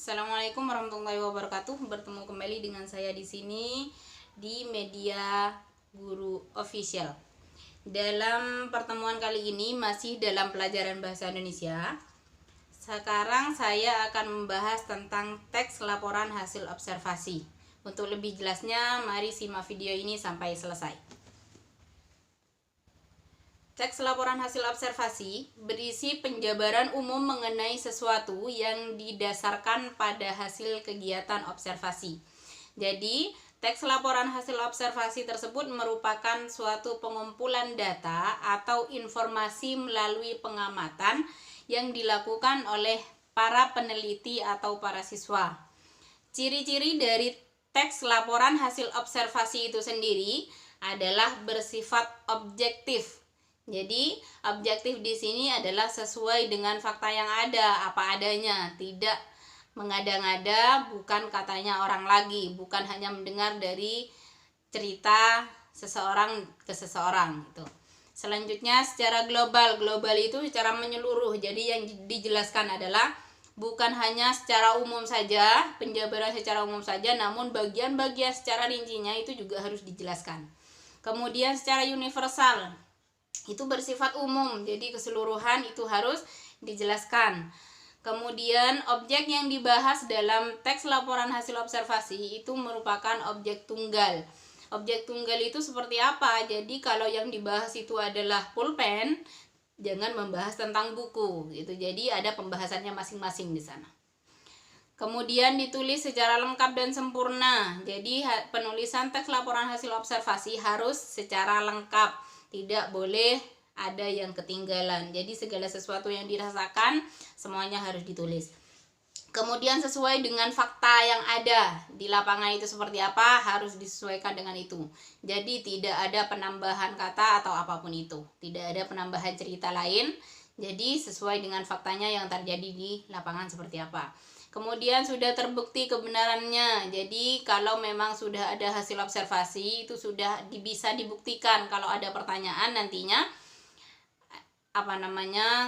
Assalamualaikum warahmatullahi wabarakatuh. Bertemu kembali dengan saya di sini di Media Guru Official. Dalam pertemuan kali ini masih dalam pelajaran bahasa Indonesia. Sekarang saya akan membahas tentang teks laporan hasil observasi. Untuk lebih jelasnya, mari simak video ini sampai selesai. Teks laporan hasil observasi berisi penjabaran umum mengenai sesuatu yang didasarkan pada hasil kegiatan observasi. Jadi, teks laporan hasil observasi tersebut merupakan suatu pengumpulan data atau informasi melalui pengamatan yang dilakukan oleh para peneliti atau para siswa. Ciri-ciri dari teks laporan hasil observasi itu sendiri adalah bersifat objektif. Jadi, objektif di sini adalah sesuai dengan fakta yang ada, apa adanya, tidak mengada-ngada, bukan katanya orang lagi, bukan hanya mendengar dari cerita seseorang ke seseorang gitu. Selanjutnya secara global itu secara menyeluruh. Jadi yang dijelaskan adalah bukan hanya secara umum saja, penjabaran secara umum saja, namun bagian-bagian secara rincinya itu juga harus dijelaskan. Kemudian secara universal itu bersifat umum, jadi keseluruhan itu harus dijelaskan. Kemudian objek yang dibahas dalam teks laporan hasil observasi itu merupakan objek tunggal. Objek tunggal itu seperti apa? Jadi kalau yang dibahas itu adalah pulpen, jangan membahas tentang buku gitu. Jadi ada pembahasannya masing-masing di sana. Kemudian ditulis secara lengkap dan sempurna. Jadi penulisan teks laporan hasil observasi harus secara lengkap. Tidak boleh ada yang ketinggalan. Jadi segala sesuatu yang dirasakan semuanya harus ditulis. Kemudian sesuai dengan fakta yang ada di lapangan itu seperti apa, harus disesuaikan dengan itu. Jadi tidak ada penambahan kata atau apapun itu. Tidak ada penambahan cerita lain. Jadi sesuai dengan faktanya yang terjadi di lapangan seperti apa. Kemudian sudah terbukti kebenarannya. Jadi kalau memang sudah ada hasil observasi itu sudah bisa dibuktikan. Kalau ada pertanyaan nantinya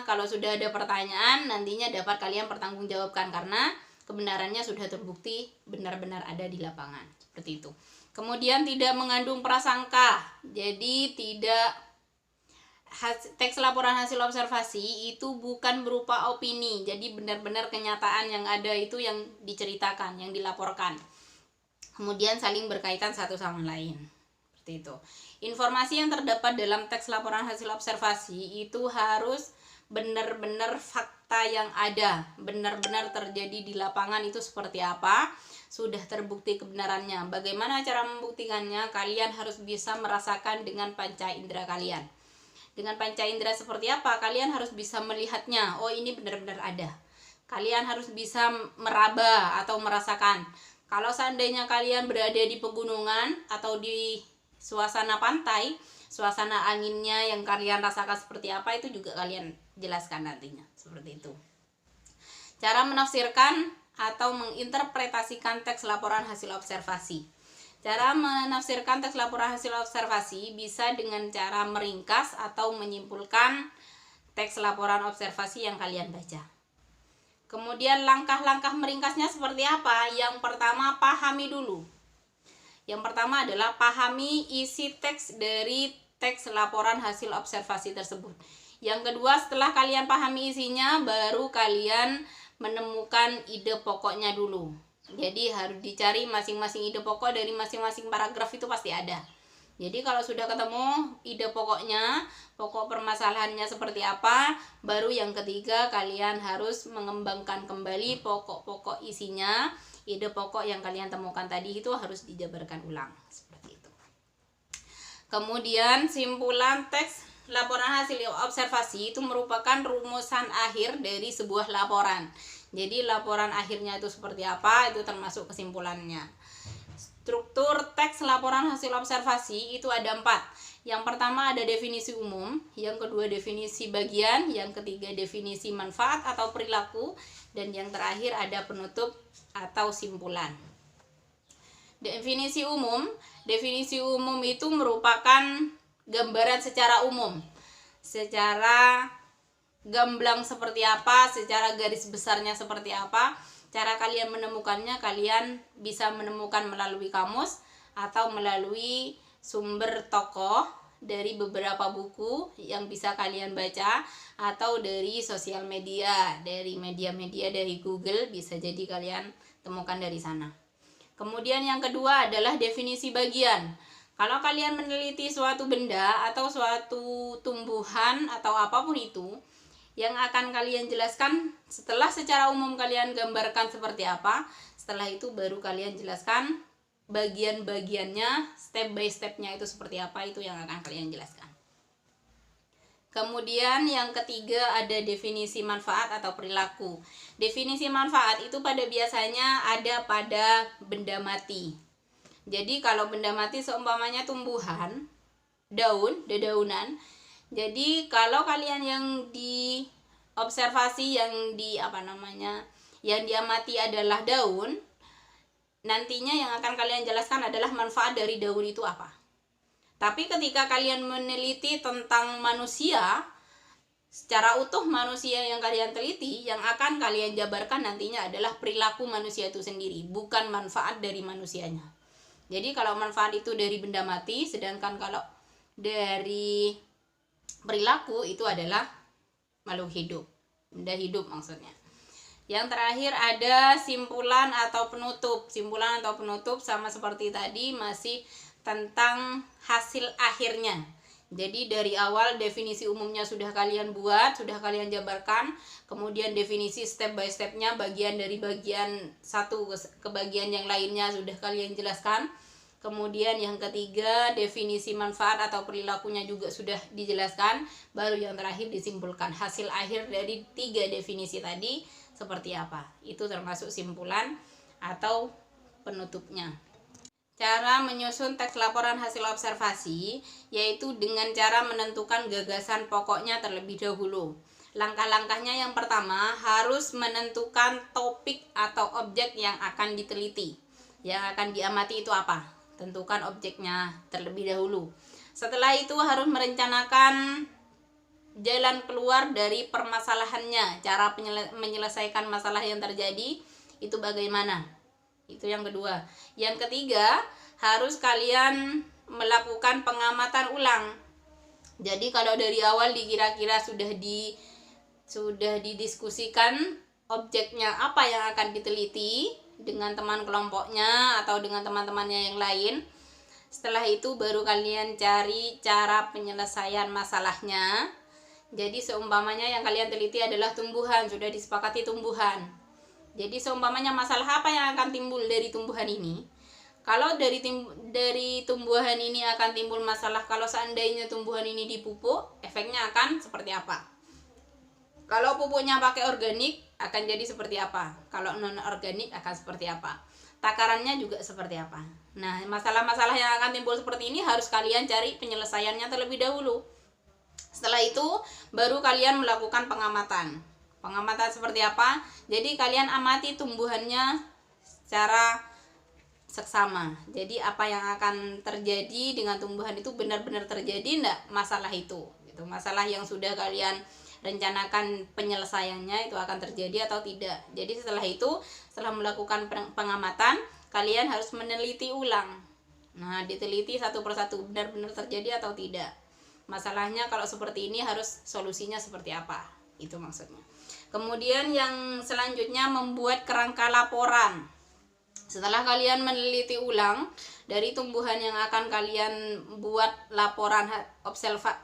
kalau sudah ada pertanyaan nantinya dapat kalian pertanggungjawabkan karena kebenarannya sudah terbukti benar-benar ada di lapangan. Seperti itu. Kemudian tidak mengandung prasangka. Jadi teks laporan hasil observasi itu bukan berupa opini. Jadi benar-benar kenyataan yang ada itu yang diceritakan, yang dilaporkan. Kemudian saling berkaitan satu sama lain. Seperti itu. Informasi yang terdapat dalam teks laporan hasil observasi itu harus benar-benar fakta yang ada, benar-benar terjadi di lapangan itu seperti apa, sudah terbukti kebenarannya. Bagaimana cara membuktikannya? Kalian harus bisa merasakan dengan panca indera kalian. Dengan panca indera seperti apa? Kalian harus bisa melihatnya. Oh, ini benar-benar ada. Kalian harus bisa meraba atau merasakan. Kalau seandainya kalian berada di pegunungan atau di suasana pantai, suasana anginnya yang kalian rasakan seperti apa, itu juga kalian jelaskan nantinya. Seperti itu. Cara menafsirkan atau menginterpretasikan teks laporan hasil observasi. Cara menafsirkan teks laporan hasil observasi bisa dengan cara meringkas atau menyimpulkan teks laporan observasi yang kalian baca. Kemudian langkah-langkah meringkasnya seperti apa? Yang pertama, pahami dulu. Yang pertama adalah pahami isi teks dari teks laporan hasil observasi tersebut. Yang kedua, setelah kalian pahami isinya, baru kalian menemukan ide pokoknya dulu. Jadi harus dicari masing-masing ide pokok dari masing-masing paragraf itu pasti ada. Jadi kalau sudah ketemu ide pokoknya, pokok permasalahannya seperti apa, baru yang ketiga kalian harus mengembangkan kembali pokok-pokok isinya. Ide pokok yang kalian temukan tadi itu harus dijabarkan ulang. Seperti itu. Kemudian simpulan teks laporan hasil observasi itu merupakan rumusan akhir dari sebuah laporan. Jadi laporan akhirnya itu seperti apa, itu termasuk kesimpulannya. Struktur teks laporan hasil observasi itu ada 4. Yang pertama ada definisi umum, yang kedua definisi bagian, yang ketiga definisi manfaat atau perilaku, dan yang terakhir ada penutup atau simpulan. Definisi umum itu merupakan gambaran secara umum, secara gamblang seperti apa, secara garis besarnya seperti apa. Cara kalian menemukannya, kalian bisa menemukan melalui kamus atau melalui sumber tokoh dari beberapa buku yang bisa kalian baca, atau dari sosial media, dari media-media dari Google, bisa jadi kalian temukan dari sana. Kemudian yang kedua adalah definisi bagian. Kalau kalian meneliti suatu benda atau suatu tumbuhan atau apapun itu, yang akan kalian jelaskan setelah secara umum kalian gambarkan seperti apa, setelah itu baru kalian jelaskan bagian-bagiannya, step by stepnya itu seperti apa, itu yang akan kalian jelaskan. Kemudian yang ketiga ada definisi manfaat atau perilaku. Definisi manfaat itu pada biasanya ada pada benda mati. Jadi kalau benda mati seumpamanya tumbuhan, daun, dedaunan. Jadi kalau kalian yang diobservasi, yang diamati adalah daun, nantinya yang akan kalian jelaskan adalah manfaat dari daun itu apa. Tapi ketika kalian meneliti tentang manusia, secara utuh manusia yang kalian teliti, yang akan kalian jabarkan nantinya adalah perilaku manusia itu sendiri, bukan manfaat dari manusianya. Jadi kalau manfaat itu dari benda mati, sedangkan kalau dari perilaku itu adalah makhluk hidup, benda hidup maksudnya. Yang terakhir ada simpulan atau penutup. Simpulan atau penutup sama seperti tadi, masih tentang hasil akhirnya. Jadi dari awal definisi umumnya sudah kalian buat, sudah kalian jabarkan, kemudian definisi step by stepnya, bagian dari bagian satu ke bagian yang lainnya sudah kalian jelaskan. Kemudian yang ketiga definisi manfaat atau perilakunya juga sudah dijelaskan. Baru yang terakhir disimpulkan hasil akhir dari 3 definisi tadi seperti apa. Itu termasuk simpulan atau penutupnya. Cara menyusun teks laporan hasil observasi yaitu dengan cara menentukan gagasan pokoknya terlebih dahulu. Langkah-langkahnya yang pertama harus menentukan topik atau objek yang akan diteliti. Yang akan diamati itu apa? Tentukan objeknya terlebih dahulu. Setelah itu harus merencanakan jalan keluar dari permasalahannya, cara menyelesaikan masalah yang terjadi itu bagaimana. Itu yang kedua. Yang ketiga, harus kalian melakukan pengamatan ulang. Jadi kalau dari awal dikira-kira sudah didiskusikan objeknya apa yang akan diteliti dengan teman kelompoknya atau dengan teman-temannya yang lain, setelah itu baru kalian cari cara penyelesaian masalahnya. Jadi seumpamanya yang kalian teliti adalah tumbuhan, sudah disepakati tumbuhan. Jadi seumpamanya masalah apa yang akan timbul dari tumbuhan ini? Kalau dari tumbuhan ini akan timbul masalah, kalau seandainya tumbuhan ini dipupuk, efeknya akan seperti apa? Kalau pupuknya pakai organik akan jadi seperti apa? Kalau non organik akan seperti apa? Takarannya juga seperti apa? Nah, masalah-masalah yang akan timbul seperti ini harus kalian cari penyelesaiannya terlebih dahulu. Setelah itu baru kalian melakukan pengamatan. Pengamatan seperti apa? Jadi kalian amati tumbuhannya secara seksama. Jadi apa yang akan terjadi dengan tumbuhan itu benar-benar terjadi enggak masalah itu? Gitu. Masalah yang sudah kalian rencanakan penyelesaiannya itu akan terjadi atau tidak. Jadi setelah melakukan pengamatan, kalian harus meneliti ulang. Nah, diteliti satu persatu benar-benar terjadi atau tidak. Masalahnya kalau seperti ini harus solusinya seperti apa? Itu maksudnya. Kemudian yang selanjutnya membuat kerangka laporan. Setelah kalian meneliti ulang dari tumbuhan yang akan kalian buat laporan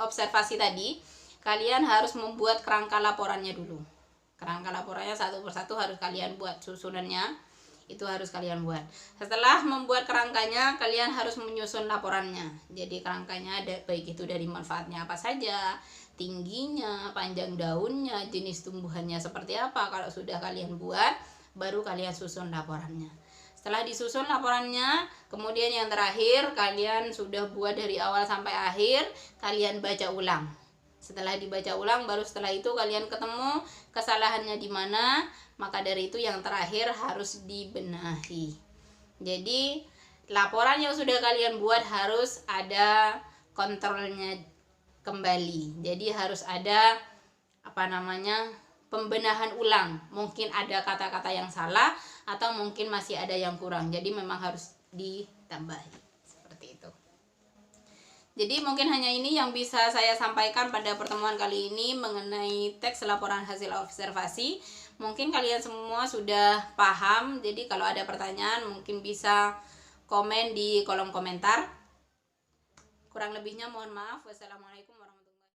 observasi tadi, kalian harus membuat kerangka laporannya dulu. Kerangka laporannya satu persatu harus kalian buat, susunannya itu harus kalian buat. Setelah membuat kerangkanya, kalian harus menyusun laporannya. Jadi kerangkanya ada, baik itu dari manfaatnya apa saja, tingginya, panjang daunnya, jenis tumbuhannya seperti apa. Kalau sudah kalian buat, baru kalian susun laporannya. Setelah disusun laporannya, kemudian yang terakhir kalian sudah buat dari awal sampai akhir, kalian baca ulang. Setelah dibaca ulang, baru setelah itu kalian ketemu kesalahannya di mana, maka dari itu yang terakhir harus dibenahi. Jadi laporan yang sudah kalian buat harus ada kontrolnya kembali. Jadi harus ada pembenahan ulang. Mungkin ada kata-kata yang salah atau mungkin masih ada yang kurang. Jadi memang harus ditambahi. Seperti itu. Jadi mungkin hanya ini yang bisa saya sampaikan pada pertemuan kali ini mengenai teks laporan hasil observasi. Mungkin kalian semua sudah paham. Jadi kalau ada pertanyaan mungkin bisa komen di kolom komentar. Kurang lebihnya mohon maaf. Wassalamualaikum.